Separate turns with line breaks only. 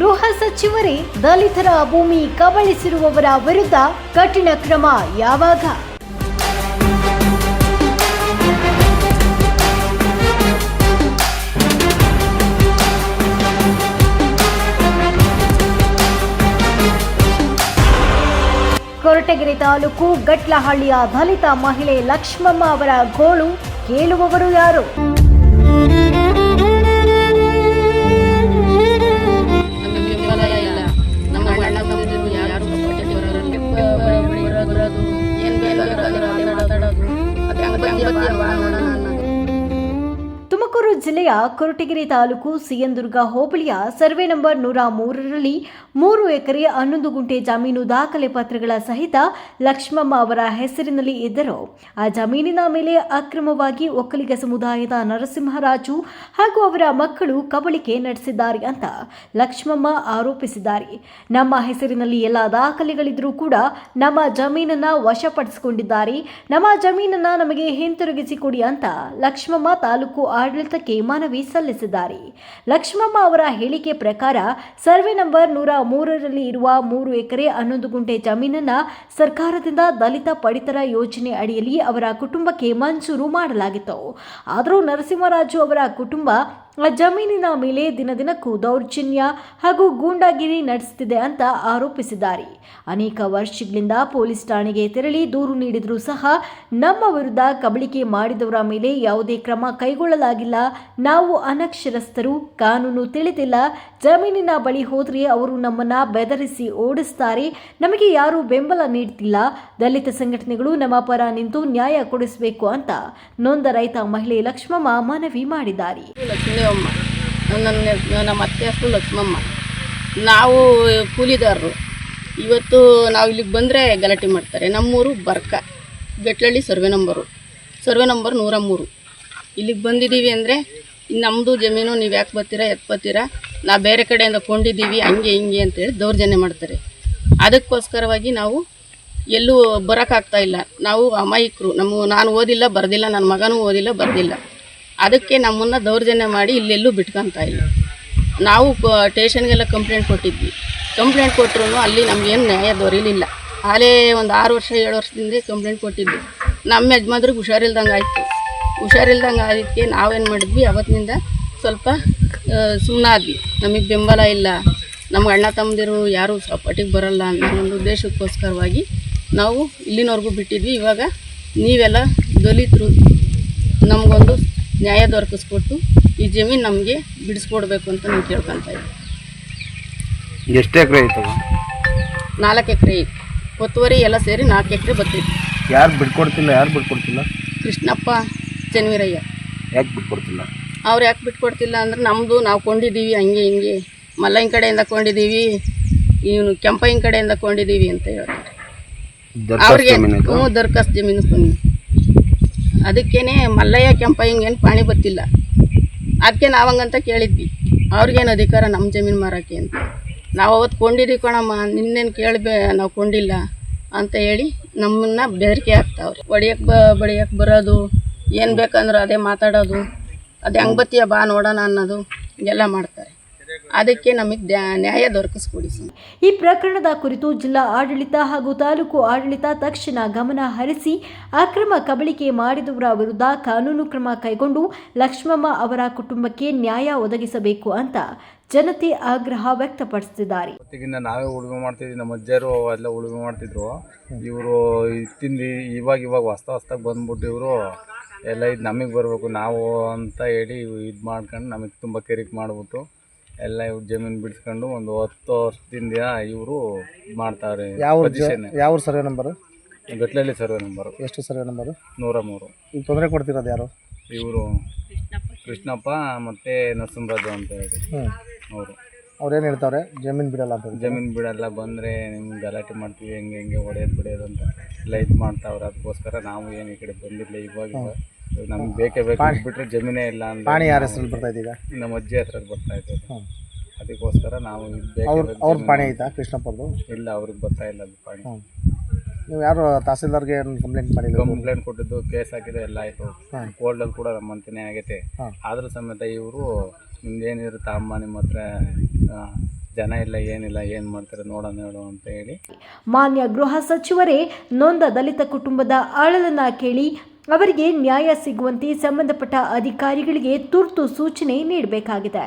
ಗೃಹ ಸಚಿವರೇ ದಲಿತರ ಭೂಮಿ ಕಬಳಿಸಿರುವವರ ವಿರುದ್ಧ ಕಠಿಣ ಕ್ರಮ ಯಾವಾಗ? ಕೊರಟಗೆರೆ ತಾಲೂಕು ಗಟ್ಲಹಳ್ಳಿಯ ದಲಿತ ಮಹಿಳೆ ಲಕ್ಷ್ಮಮ್ಮ ಅವರ ಗೋಳು ಕೇಳುವವರು ಯಾರು? ತುಮಕೂರು ಜಿಲ್ಲೆಯ ಕೊರಟಗೆರೆ ತಾಲೂಕು ಸಿಎನ್ದುರ್ಗ ಹೋಬಳಿಯ ಸರ್ವೆ ನಂಬರ್ 103ರಲ್ಲಿ 3 ಎಕರೆ 11 ಗುಂಟೆ ಜಮೀನು ದಾಖಲೆ ಪತ್ರಗಳ ಸಹಿತ ಲಕ್ಷ್ಮಮ್ಮ ಅವರ ಹೆಸರಿನಲ್ಲಿ ಇದ್ದರೂ ಆ ಜಮೀನಿನ ಮೇಲೆ ಅಕ್ರಮವಾಗಿ ಒಕ್ಕಲಿಗ ಸಮುದಾಯದ ನರಸಿಂಹರಾಜು ಹಾಗೂ ಅವರ ಮಕ್ಕಳು ಕಬಳಿಕೆ ನಡೆಸಿದ್ದಾರೆ ಅಂತ ಲಕ್ಷ್ಮಮ್ಮ ಆರೋಪಿಸಿದ್ದಾರೆ. ನಮ್ಮ ಹೆಸರಿನಲ್ಲಿ ಎಲ್ಲ ದಾಖಲೆಗಳಿದ್ರೂ ಕೂಡ ನಮ್ಮ ಜಮೀನನ್ನ ವಶಪಡಿಸಿಕೊಂಡಿದ್ದಾರೆ. ನಮ್ಮ ಜಮೀನನ್ನ ನಮಗೆ ಹಿಂತಿರುಗಿಸಿಕೊಡಿ ಅಂತ ಲಕ್ಷ್ಮಮ್ಮ ತಾಲೂಕು ಆಡಳಿತಕ್ಕೆ ಮನವಿ ಸಲ್ಲಿಸಿದ್ದಾರೆ. ಲಕ್ಷ್ಮಮ್ಮ ಅವರ ಹೇಳಿಕೆ ಪ್ರಕಾರ ಸರ್ವೆ ನಂಬರ್ 103ರಲ್ಲಿ ಇರುವ 3 ಎಕರೆ 11 ಗುಂಟೆ ಜಮೀನನ್ನ ಸರ್ಕಾರದಿಂದ ದಲಿತ ಪಡಿತರ ಯೋಜನೆ ಅಡಿಯಲ್ಲಿ ಅವರ ಕುಟುಂಬಕ್ಕೆ ಮಂಜೂರು ಮಾಡಲಾಗಿತ್ತು. ಆದರೂ ನರಸಿಂಹರಾಜು ಅವರ ಕುಟುಂಬ ಆ ಜಮೀನಿನ ಮೇಲೆ ದಿನದಿನಕ್ಕೂ ದೌರ್ಜನ್ಯ ಹಾಗೂ ಗೂಂಡಾಗಿರಿ ನಡೆಸುತ್ತಿದೆ ಅಂತ ಆರೋಪಿಸಿದ್ದಾರೆ. ಅನೇಕ ವರ್ಷಗಳಿಂದ ಪೊಲೀಸ್ ಠಾಣೆಗೆ ತೆರಳಿ ದೂರು ನೀಡಿದರೂ ಸಹ ನಮ್ಮ ವಿರುದ್ಧ ಕಬಳಿಕೆ ಮಾಡಿದವರ ಮೇಲೆ ಯಾವುದೇ ಕ್ರಮ ಕೈಗೊಳ್ಳಲಾಗಿಲ್ಲ. ನಾವು ಅನಕ್ಷರಸ್ಥರು, ಕಾನೂನು ತಿಳಿದಿಲ್ಲ. ಜಮೀನಿನ ಬಳಿ ಹೋದರೆ ಅವರು ನಮ್ಮನ್ನ ಬೆದರಿಸಿ ಓಡಿಸ್ತಾರೆ. ನಮಗೆ ಯಾರೂ ಬೆಂಬಲ ನೀಡ್ತಿಲ್ಲ. ದಲಿತ ಸಂಘಟನೆಗಳು ನಮ್ಮ ಪರ ನಿಂತು ನ್ಯಾಯ ಕೊಡಿಸಬೇಕು ಅಂತ ನೊಂದ ರೈತ ಮಹಿಳೆ ಲಕ್ಷ್ಮಮ್ಮ ಮನವಿ ಮಾಡಿದ್ದಾರೆ.
ನಮ್ಮ ಅತ್ತೆ ಹೆಸರು ಲಕ್ಷ್ಮಮ್ಮ. ನಾವು ಕೂಲಿದಾರರು. ಇವತ್ತು ನಾವು ಇಲ್ಲಿಗೆ ಬಂದರೆ ಗಲಾಟೆ ಮಾಡ್ತಾರೆ. ನಮ್ಮೂರು ಬರ್ಕ, ಗಟ್ಲಹಳ್ಳಿ ಸರ್ವೆ ನಂಬರ್ 103. ಇಲ್ಲಿಗೆ ಬಂದಿದ್ದೀವಿ ಅಂದರೆ ನಮ್ಮದು ಜಮೀನು, ನೀವು ಯಾಕೆ ಬರ್ತೀರಾ, ಬರ್ತೀರಾ, ನಾವು ಬೇರೆ ಕಡೆಯಿಂದ ಕೊಂಡಿದ್ದೀವಿ, ಹಂಗೆ ಹಿಂಗೆ ಅಂತೇಳಿ ದೌರ್ಜನ್ಯ ಮಾಡ್ತಾರೆ. ಅದಕ್ಕೋಸ್ಕರವಾಗಿ ನಾವು ಎಲ್ಲೂ ಬರೋಕ್ಕಾಗ್ತಾ ಇಲ್ಲ. ನಾವು ಅಮಾಯಕರು. ನಾನು ಓದಿಲ್ಲ ಬರೆದಿಲ್ಲ, ನನ್ನ ಮಗನೂ ಓದಿಲ್ಲ ಬರೆದಿಲ್ಲ. ಅದಕ್ಕೆ ನಮ್ಮನ್ನು ದೌರ್ಜನ್ಯ ಮಾಡಿ ಇಲ್ಲೆಲ್ಲೂ ಬಿಟ್ಕೊತಾ ಇಲ್ಲ. ನಾವು ಸ್ಟೇಷನ್ಗೆಲ್ಲ ಕಂಪ್ಲೇಂಟ್ ಕೊಟ್ಟಿದ್ವಿ. ಕಂಪ್ಲೇಂಟ್ ಕೊಟ್ಟರು ಅಲ್ಲಿ ನಮಗೇನು ನ್ಯಾಯ ದೊರೀಲಿಲ್ಲ. ಆಲೇ ಒಂದು 6 ವರ್ಷ 7 ವರ್ಷದಿಂದ ಕಂಪ್ಲೇಂಟ್ ಕೊಟ್ಟಿದ್ವಿ. ನಮ್ಮ ಯಜಮಾನ್ರಿಗೆ ಹುಷಾರಿಲ್ದಂಗೆ ಆಯಿತು. ಹುಷಾರಿಲ್ದಂಗೆ ಆದಕ್ಕೆ ನಾವೇನು ಮಾಡಿದ್ವಿ, ಅವತ್ತಿನಿಂದ ಸ್ವಲ್ಪ ಸುಮ್ಮನಾದ್ವಿ. ನಮಗೆ ಬೆಂಬಲ ಇಲ್ಲ, ನಮ್ಮ ಅಣ್ಣ ತಮ್ಮದಿರು ಯಾರೂ ಸಪೋರ್ಟಿಗೆ ಬರೋಲ್ಲ ಅನ್ನೋ ಒಂದು ಉದ್ದೇಶಕ್ಕೋಸ್ಕರವಾಗಿ ನಾವು ಇಲ್ಲಿನವರೆಗೂ ಬಿಟ್ಟಿದ್ವಿ. ಇವಾಗ ನೀವೆಲ್ಲ ದಲಿತರು ನಮಗೊಂದು ನ್ಯಾಯ ದೊರಕಿಸ್ಕೊಟ್ಟು ಈ ಜಮೀನು ನಮಗೆ ಬಿಡಿಸ್ಕೊಡ್ಬೇಕು ಅಂತ ನಾವು ಕೇಳ್ಕೊತಾ ಇದ್ದೀವಿ.
ಎಷ್ಟು ಎಕರೆ ಐತೆ?
4 ಎಕರೆ ಐತೆ. ಒತ್ತುವರಿ ಎಲ್ಲ ಸೇರಿ 4 ಎಕರೆ ಬರ್ತೈತಿ.
ಯಾರು ಬಿಟ್ಕೊಡ್ತಿಲ್ಲ?
ಕೃಷ್ಣಪ್ಪ ಚನ್ವೀರಯ್ಯ.
ಯಾಕೆ ಬಿಟ್ಕೊಡ್ತಿಲ್ಲ?
ಅವ್ರು ಯಾಕೆ ಬಿಟ್ಕೊಡ್ತಿಲ್ಲ ಅಂದ್ರೆ ನಮ್ಮದು ನಾವು ಕೊಂಡಿದ್ದೀವಿ, ಹಂಗೆ ಹಿಂಗೆ ಮಲ್ಲಯ್ಯನ ಕಡೆಯಿಂದ ಕೊಂಡಿದ್ದೀವಿ, ಇವನು ಕೆಂಪಯ್ಯನ ಕಡೆಯಿಂದ ಕೊಂಡಿದ್ದೀವಿ ಅಂತ ಹೇಳ್ತಾರೆ. ಅವ್ರಿಗೆ ದರ್ಖಾಸ್ತು ಜಮೀನು ಬನ್ನಿ. ಅದಕ್ಕೇನೆ ಮಲ್ಲಯ್ಯ ಕೆಂಪಯ್ಯಂಗೇನು ಪಾಣಿ ಗೊತ್ತಿಲ್ಲ. ಅದಕ್ಕೆ ನಾವು ಹಂಗಂತ ಕೇಳಿದ್ವಿ. ಅವ್ರಿಗೇನು ಅಧಿಕಾರ ನಮ್ಮ ಜಮೀನು ಮಾರೋಕ್ಕೆ ಅಂತ. ನಾವು ಅವತ್ತು ಕೊಂಡಿದ್ದೀವಿ ಕಣಮ್ಮ, ನಿನ್ನೇನು ನಾವು ಕೊಂಡಿಲ್ಲ ಅಂತ ಹೇಳಿ ನಮ್ಮನ್ನು ಬೆದರಿಕೆ ಹಾಕ್ತಾವ್ರೆ. ಬಡಿಯಕ್ಕೆ ಬರೋದು, ಏನು ಬೇಕಂದ್ರೆ ಅದೇ ಮಾತಾಡೋದು, ಅದು ಹೆಂಗೆ ಬತ್ತೀಯ ಬಾ ನೋಡೋಣ ಅನ್ನೋದು ಎಲ್ಲ ಮಾಡ್ತಾರೆ. ಅದಕ್ಕೆ ನಮಗೆ ನ್ಯಾಯ ದೊರಕಿಸ್ಕೊಡಿ.
ಈ ಪ್ರಕರಣದ ಕುರಿತು ಜಿಲ್ಲಾ ಆಡಳಿತ ಹಾಗೂ ತಾಲೂಕು ಆಡಳಿತ ತಕ್ಷಣ ಗಮನ ಹರಿಸಿ ಅಕ್ರಮ ಕಬಳಿಕೆ ಮಾಡಿದವರ ವಿರುದ್ಧ ಕಾನೂನು ಕ್ರಮ ಕೈಗೊಂಡು ಲಕ್ಷ್ಮಮ್ಮ ಅವರ ಕುಟುಂಬಕ್ಕೆ ನ್ಯಾಯ ಒದಗಿಸಬೇಕು ಅಂತ ಜನತೆ ಆಗ್ರಹ ವ್ಯಕ್ತಪಡಿಸಿದ್ದಾರೆ.
ನಾವೇ ಉಳುಮೆ ಮಾಡ್ತಿದ್ವಿ, ನಮ್ಮ ಅಜ್ಜರು ಎಲ್ಲ ಉಳುಮೆ ಮಾಡ್ತಿದ್ರು. ಇವರು ತಿಂದು ಇವಾಗ ಹೊಸ್ತಾಗಿ ಬಂದ್ಬಿಟ್ಟು ಇವರು ಎಲ್ಲ ಇದು ನಮಗೆ ಬರಬೇಕು ನಾವು ಅಂತ ಹೇಳಿ ಇದು ಮಾಡ್ಕೊಂಡು ನಮಗೆ ತುಂಬ ಕಿರಿಕ್ ಮಾಡಿಬಿಟ್ಟು ಎಲ್ಲ ಇವ್ರು ಜಮೀನು ಬಿಡಿಸ್ಕೊಂಡು ಒಂದು 10 ವರ್ಷದಿಂದ ಇವರು ಮಾಡ್ತಾರೆ.
ಯಾವ survey number?
Gatlahalli survey number.
ಎಷ್ಟು ಸರ್ವೆ ನಂಬರ್?
103.
ಈಗ ತೊಂದರೆ ಕೊಡ್ತಿರೋದು ಯಾರು?
ಇವರು ಕೃಷ್ಣಪ್ಪ ಮತ್ತು ನರಸಿಂಹರಾಜು ಅಂತ ಹೇಳಿ
ಅವ್ರೇನು ಹೇಳ್ತಾರೆ? ಜಮೀನು ಬಿಡಲ್ಲ ಅಂತ.
ಜಮೀನು ಬಿಡಲ್ಲ, ಬಂದರೆ ನಿಮ್ಗೆ ಗಲಾಟೆ ಮಾಡ್ತೀವಿ, ಹೆಂಗೆ ಹೊಡೆಯೋದು ಅಂತ ಎಲ್ಲ ಇದು ಮಾಡ್ತಾವ್ರೆ. ಅದಕ್ಕೋಸ್ಕರ ನಾವು ಏನು ಈ ಕಡೆ ಬಂದಿಲ್ಲ. ಇವಾಗ ನಮ್ಗೆ ಬೇಕೇ ಬಿಟ್ಟರೆ ಜಮೀನೇ ಇಲ್ಲ ಅಂತ.
ಪಾಣಿ ಯಾರ ಹೆಸರಲ್ಲಿ ಬರ್ತಾ ಇದ್ದೀಗ?
ನಮ್ಮ ಅಜ್ಜಿ ಹತ್ರಲ್ಲಿ ಬರ್ತಾ ಇತ್ತು. ಅದಕ್ಕೋಸ್ಕರ ನಾವು
ಅವ್ರ ಪಾಣಿ ಐತಾ ಕೃಷ್ಣಪ್ಪದ್ದು?
ಇಲ್ಲ, ಅವ್ರಿಗೆ ಬರ್ತಾ ಇಲ್ಲ ಅದು ಪಾಣಿ.
ನೀವು ಯಾರು ತಹಸೀಲ್ದಾರ್ಗೆ ಕಂಪ್ಲೇಂಟ್ ಮಾಡಿಲ್ಲ?
ಕಂಪ್ಲೇಂಟ್ ಕೊಟ್ಟಿದ್ದು, ಕೇಸ್ ಹಾಕಿದ್ದು ಎಲ್ಲ ಆಯಿತು. ಕೋರ್ಟಲ್ಲಿ ಕೂಡ ನಮ್ಮಂತನೇ ಆಗೈತೆ. ಆದರೂ ಸಮೇತ ಇವರು ನಿಮ್ದೇನಿರುತ್ತೆ ಅಮ್ಮ ನಿಮ್ಮ ಹತ್ರ ಜನ ಇಲ್ಲ ಏನಿಲ್ಲ ಏನು ಮಾಡ್ತಾರೆ ನೋಡೋಣ ಹೇಳು ಅಂತ ಹೇಳಿ.
ಮಾನ್ಯ ಗೃಹ ಸಚಿವರೇ ನೊಂದ ದಲಿತ ಕುಟುಂಬದ ಅಳಲನ್ನ ಕೇಳಿ ಅವರಿಗೆ ನ್ಯಾಯ ಸಿಗುವಂತೆ ಸಂಬಂಧಪಟ್ಟ ಅಧಿಕಾರಿಗಳಿಗೆ ತುರ್ತು ಸೂಚನೆ ನೀಡಬೇಕಾಗಿದೆ.